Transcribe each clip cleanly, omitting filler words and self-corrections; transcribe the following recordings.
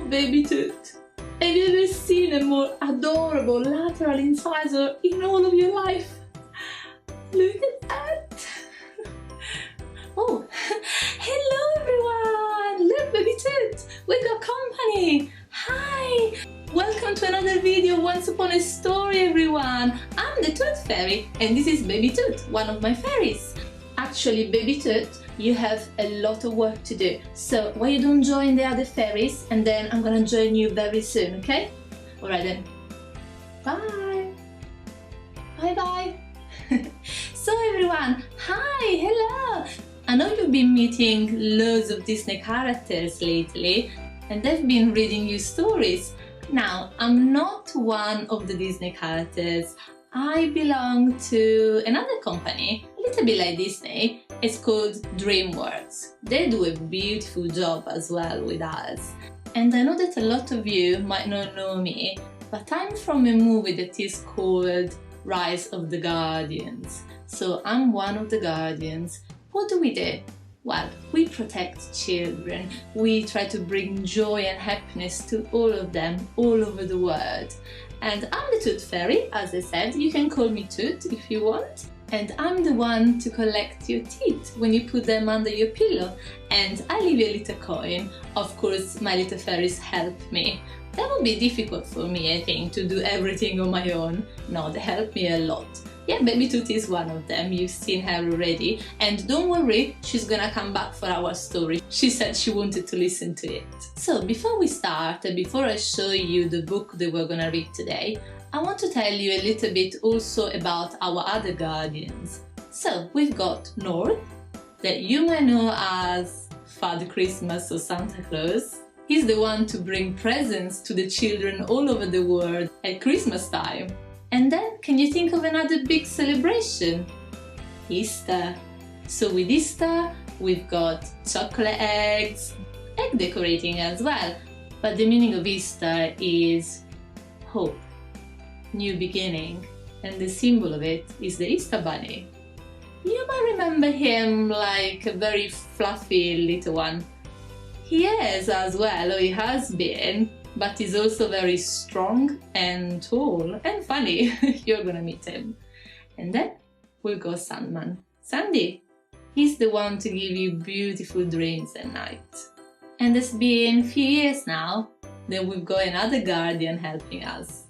Baby Toot! Have you ever seen a more adorable lateral incisor in all of your life? Look at that! Oh, hello everyone! Look, Baby Toot! We got company! Hi! Welcome to another video Once Upon a Story, everyone! I'm the Tooth Fairy and this is Baby Toot, one of my fairies. Actually, Baby Toot, you have a lot of work to do, so why you don't join the other fairies and then I'm gonna join you very soon, okay? Alright then. Bye! Bye bye! So everyone, hi! Hello! I know you've been meeting loads of Disney characters lately and they've been reading you stories. Now, I'm not one of the Disney characters. I belong to another company, a little bit like Disney. It's called DreamWorks. They do a beautiful job as well with us. And I know that a lot of you might not know me, but I'm from a movie that is called Rise of the Guardians. So I'm one of the Guardians. What do we do? Well, we protect children. We try to bring joy and happiness to all of them, all over the world. And I'm the Tooth Fairy, as I said. You can call me Toot if you want. And I'm the one to collect your teeth when you put them under your pillow. And I leave you a little coin. Of course, my little fairies help me. That would be difficult for me, I think, to do everything on my own. No, they help me a lot. Yeah, Baby Toot is one of them, you've seen her already. And don't worry, she's gonna come back for our story. She said she wanted to listen to it. So before we start, before I show you the book that we're gonna read today, I want to tell you a little bit also about our other guardians. So we've got North, that you might know as Father Christmas or Santa Claus. He's the one to bring presents to the children all over the world at Christmas time. And then, can you think of another big celebration? Easter. So with Easter, we've got chocolate eggs, egg decorating as well. But the meaning of Easter is hope, new beginning, and the symbol of it is the Easter Bunny. You might remember him like a very fluffy little one. He is as well, or he has been. But he's also very strong and tall and funny. You're gonna meet him. And then we'll go Sandman. Sandy. He's the one to give you beautiful dreams at night. And it's been a few years now that we've got another guardian helping us.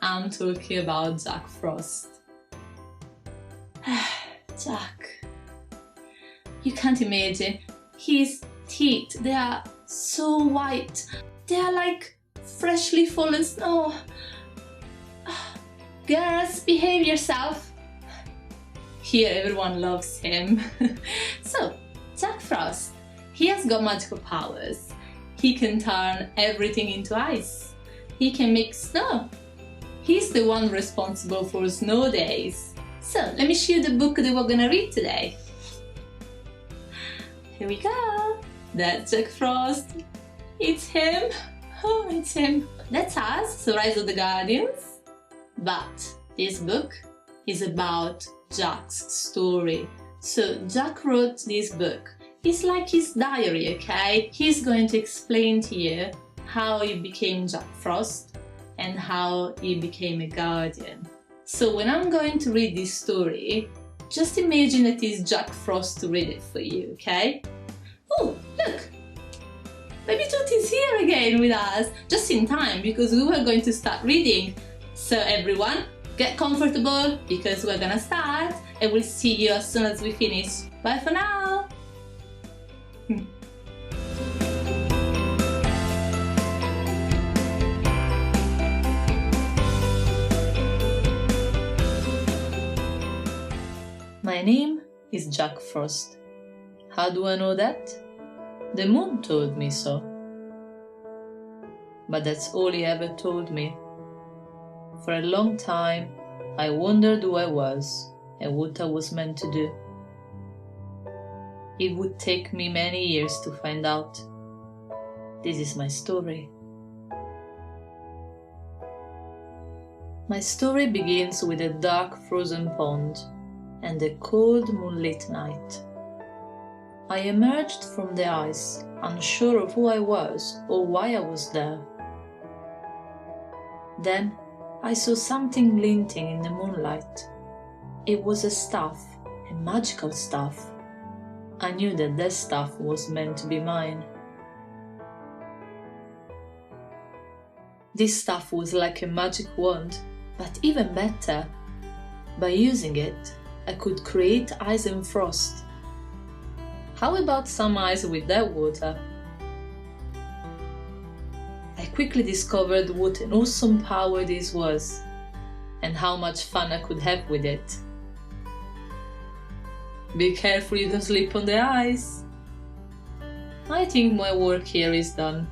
I'm talking about Jack Frost. Jack. You can't imagine. His teeth, they are so white. They are like freshly fallen snow. Girls, behave yourself. Here everyone loves him. So, Jack Frost, he has got magical powers. He can turn everything into ice. He can make snow. He's the one responsible for snow days. So, let me show you the book that we're gonna read today. Here we go. That's Jack Frost. It's him. Oh, it's him. That's us, so Rise of the Guardians. But this book is about Jack's story. So Jack wrote this book. It's like his diary, okay? He's going to explain to you how he became Jack Frost and how he became a guardian. So when I'm going to read this story, just imagine that it's Jack Frost to read it for you, okay? Oh, look! Baby Toot is here again with us, just in time because we were going to start reading. So everyone, get comfortable because we're gonna start and we'll see you as soon as we finish. Bye for now! My name is Jack Frost. How do I know that? The moon told me so. But that's all he ever told me. For a long time, I wondered who I was and what I was meant to do. It would take me many years to find out. This is my story. My story begins with a dark frozen pond and a cold moonlit night. I emerged from the ice, unsure of who I was or why I was there. Then I saw something glinting in the moonlight. It was a staff, a magical staff. I knew that that staff was meant to be mine. This staff was like a magic wand, but even better. By using it, I could create ice and frost. How about some ice with that water? I quickly discovered what an awesome power this was, and how much fun I could have with it. Be careful you don't slip on the ice. I think my work here is done.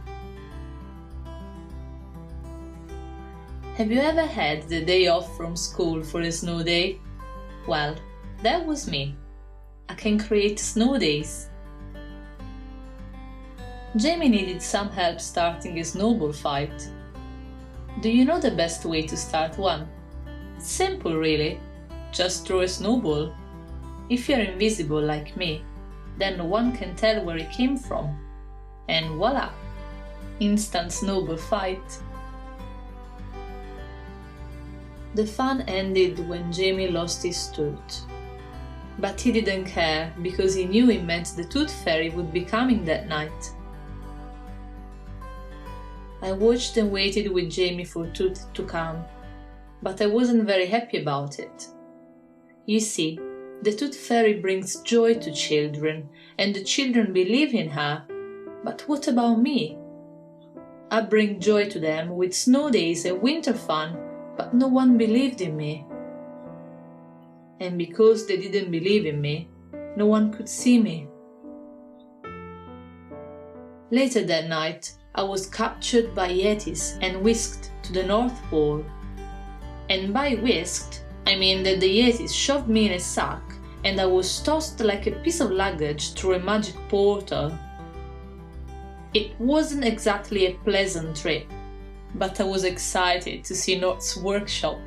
Have you ever had the day off from school for a snow day? Well, that was me. I can create snow days. Jamie needed some help starting a snowball fight. Do you know the best way to start one? It's simple, really. Just throw a snowball. If you're invisible like me, then no one can tell where it came from. And voila! Instant snowball fight. The fun ended when Jamie lost his tooth. But he didn't care, because he knew it meant the Tooth Fairy would be coming that night. I watched and waited with Jamie for Tooth to come, but I wasn't very happy about it. You see, the Tooth Fairy brings joy to children, and the children believe in her. But what about me? I bring joy to them with snow days and winter fun, but no one believed in me. And because they didn't believe in me, no one could see me. Later that night, I was captured by Yetis and whisked to the North Pole. And by whisked, I mean that the Yetis shoved me in a sack and I was tossed like a piece of luggage through a magic portal. It wasn't exactly a pleasant trip, but I was excited to see North's workshop.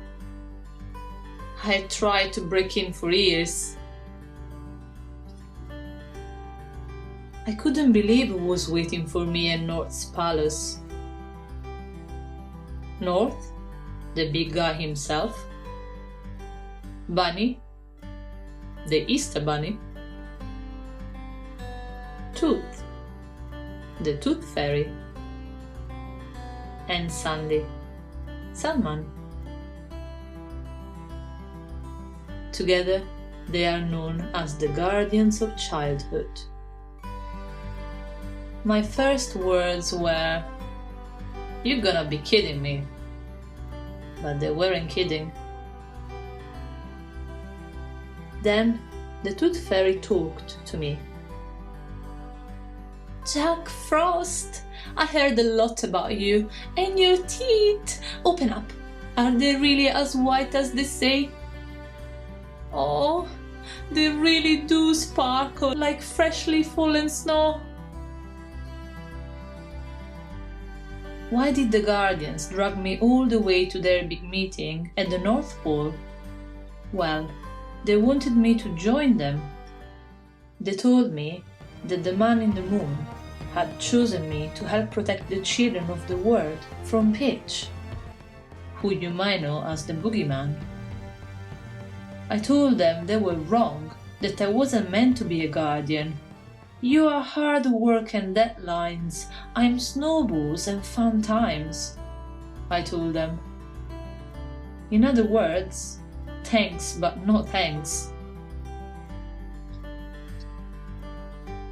I had tried to break in for years. I couldn't believe who was waiting for me in North's palace. North, the big guy himself. Bunny, the Easter Bunny. Tooth, the Tooth Fairy. And Sandy, Sandman. Together, they are known as the Guardians of Childhood. My first words were, "You're gonna be kidding me." But they weren't kidding. Then the Tooth Fairy talked to me. "Jack Frost, I heard a lot about you, and your teeth. Open up. Are they really as white as they say? Oh, they really do sparkle like freshly fallen snow." Why did the Guardians drag me all the way to their big meeting at the North Pole? Well, they wanted me to join them. They told me that the man in the moon had chosen me to help protect the children of the world from Pitch, who you might know as the Boogeyman. I told them they were wrong, that I wasn't meant to be a guardian. "You are hard work and deadlines, I'm snowballs and fun times," I told them. In other words, thanks but no thanks.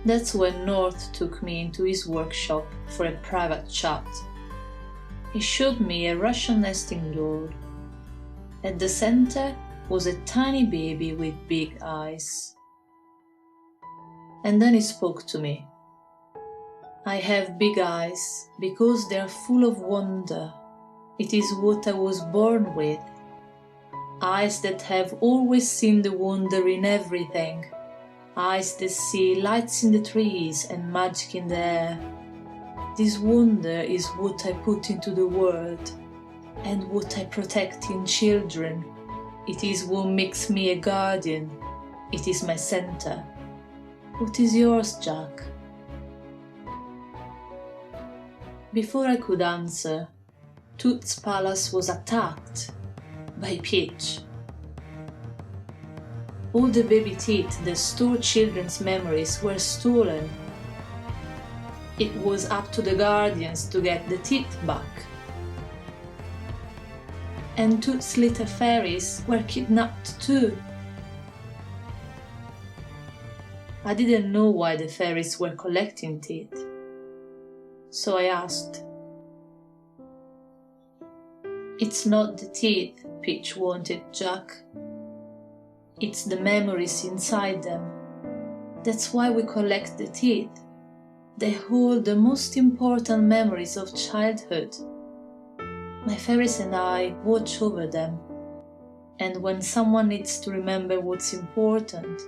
That's when North took me into his workshop for a private chat. He showed me a Russian nesting doll. At the center was a tiny baby with big eyes. And then he spoke to me. "I have big eyes because they are full of wonder. It is what I was born with. Eyes that have always seen the wonder in everything. Eyes that see lights in the trees and magic in the air. This wonder is what I put into the world, and what I protect in children. It is what makes me a guardian. It is my center." What is yours, Jack? Before I could answer, Tooth's palace was attacked by Peach. All the baby teeth that store children's memories were stolen. It was up to the guardians to get the teeth back. And Tooth's little fairies were kidnapped too. I didn't know why the fairies were collecting teeth, so I asked. It's not the teeth Peach wanted, Jack. It's the memories inside them. That's why we collect the teeth. They hold the most important memories of childhood. My fairies and I watch over them, and when someone needs to remember what's important,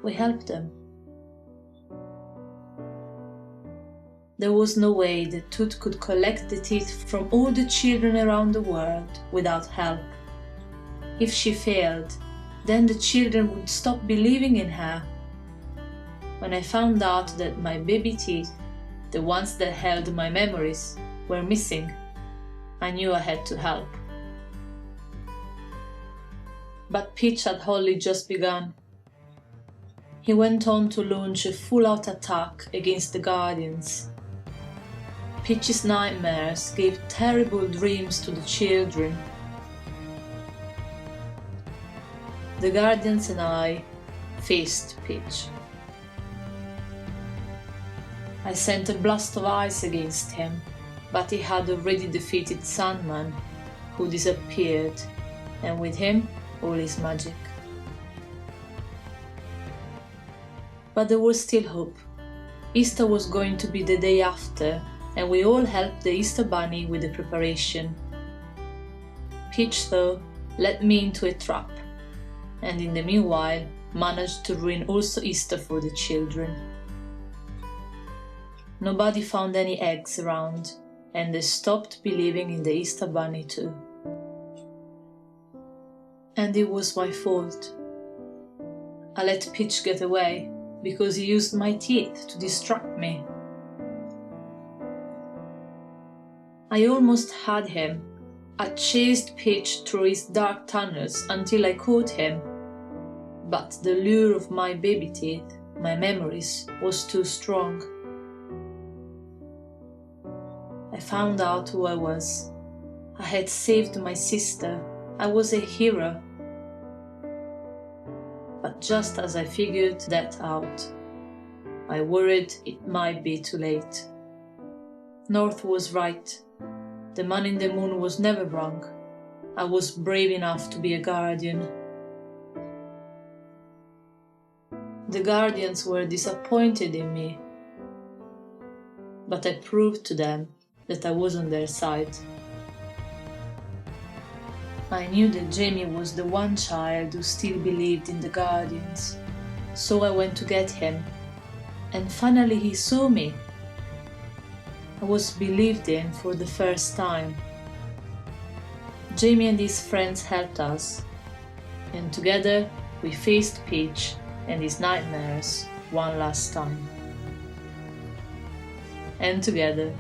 we help them. There was no way that Toot could collect the teeth from all the children around the world without help. If she failed, then the children would stop believing in her. When I found out that my baby teeth, the ones that held my memories, were missing, I knew I had to help. But Peach had only just begun. He went on to launch a full-out attack against the Guardians. Peach's nightmares gave terrible dreams to the children. The Guardians and I faced Peach. I sent a blast of ice against him, but he had already defeated Sandman, who disappeared, and with him all his magic. But there was still hope. Easter was going to be the day after, and we all helped the Easter Bunny with the preparation. Peach, though, led me into a trap, and in the meanwhile managed to ruin also Easter for the children. Nobody found any eggs around, and they stopped believing in the Easter Bunny too. And it was my fault. I let Peach get away because he used my teeth to distract me. I almost had him. I chased Peach through his dark tunnels until I caught him. But the lure of my baby teeth, my memories, was too strong. I found out who I was. I had saved my sister. I was a hero. But just as I figured that out, I worried it might be too late. North was right. The man in the moon was never wrong. I was brave enough to be a guardian. The Guardians were disappointed in me, but I proved to them that I was on their side. I knew that Jamie was the one child who still believed in the Guardians, so I went to get him, and finally he saw me. I was believed in for the first time. Jamie and his friends helped us, and together we faced Peach and his nightmares one last time. And together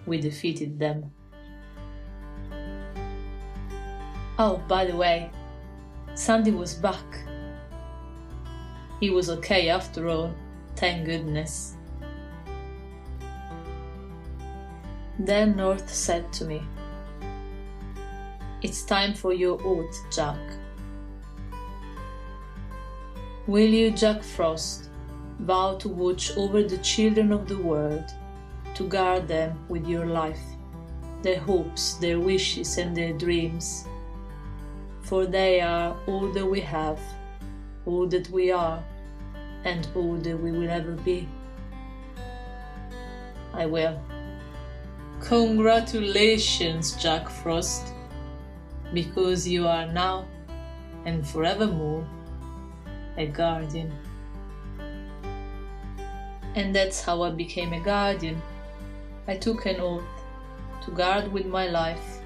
we defeated them. Oh, by the way, Sandy was back. He was okay after all, thank goodness. Then North said to me, "It's time for your oath, Jack. Will you, Jack Frost, vow to watch over the children of the world, to guard them with your life, their hopes, their wishes, and their dreams? For they are all that we have, all that we are, and all that we will ever be." I will. Congratulations, Jack Frost, because you are now and forevermore a guardian. And that's how I became a guardian. I took an oath to guard with my life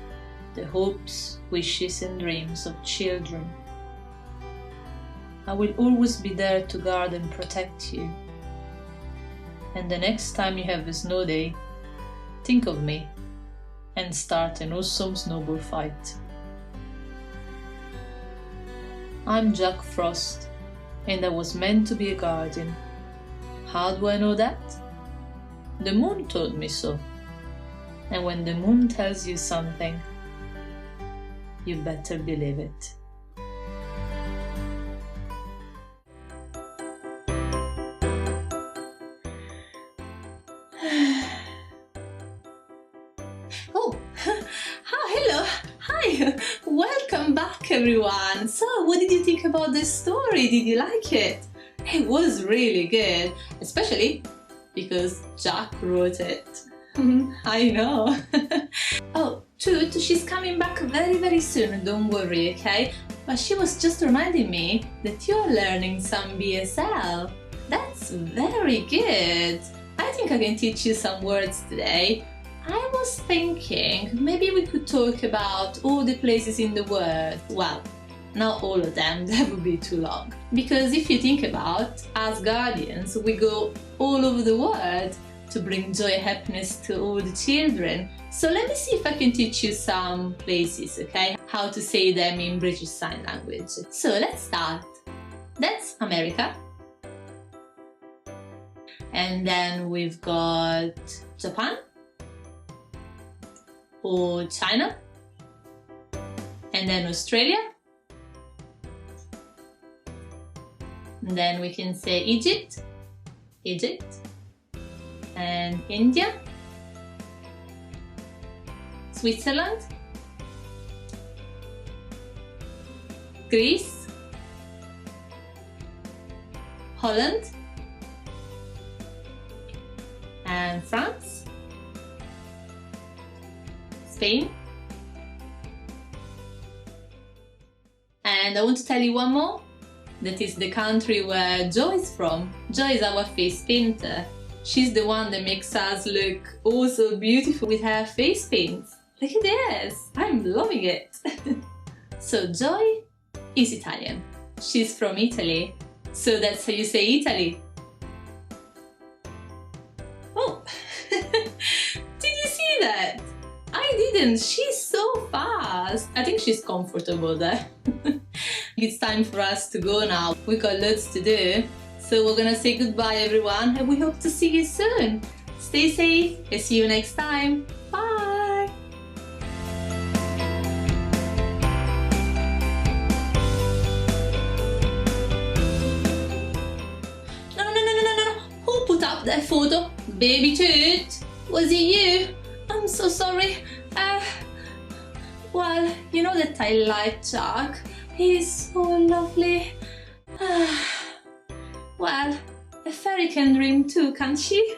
the hopes, wishes, and dreams of children. I will always be there to guard and protect you, And the next time you have a snow day, think of me and start an awesome snowball fight. I'm Jack Frost, and I was meant to be a guardian. How do I know that? The moon told me so. And when the moon tells you something, you better believe it. Oh, hello, hi, welcome back everyone. So, what did you think about the story? Did you like it? It was really good, especially because Jack wrote it. I know. Oh, Truth, she's coming back very soon, don't worry, okay? But she was just reminding me that you're learning some BSL. That's very good. I think I can teach you some words today. I was thinking maybe we could talk about all the places in the world. Well, not all of them, that would be too long. Because if you think about, as guardians, we go all over the world to bring joy and happiness to all the children. So let me see if I can teach you some places, okay? How to say them in British Sign Language. So let's start. That's America. And then we've got Japan. Or China. And then Australia. And then we can say Egypt. And India, Switzerland, Greece, Holland, and France, Spain. And I want to tell you one more. That is the country where Jo is from. Jo is our face painter. She's the one that makes us look oh so beautiful with her face paints. Look at this! I'm loving it! So Joy is Italian. She's from Italy. So that's how you say Italy. Oh! Did you see that? I didn't! She's so fast! I think she's comfortable there. It's time for us to go now. We got loads to do. So we're gonna say goodbye everyone and we hope to see you soon. Stay safe and see you next time. Bye! No. Who put up that photo? Baby Toot? Was it you? I'm so sorry. Well, you know that I like Jack. He's so lovely. Well, a fairy can dream too, can't she?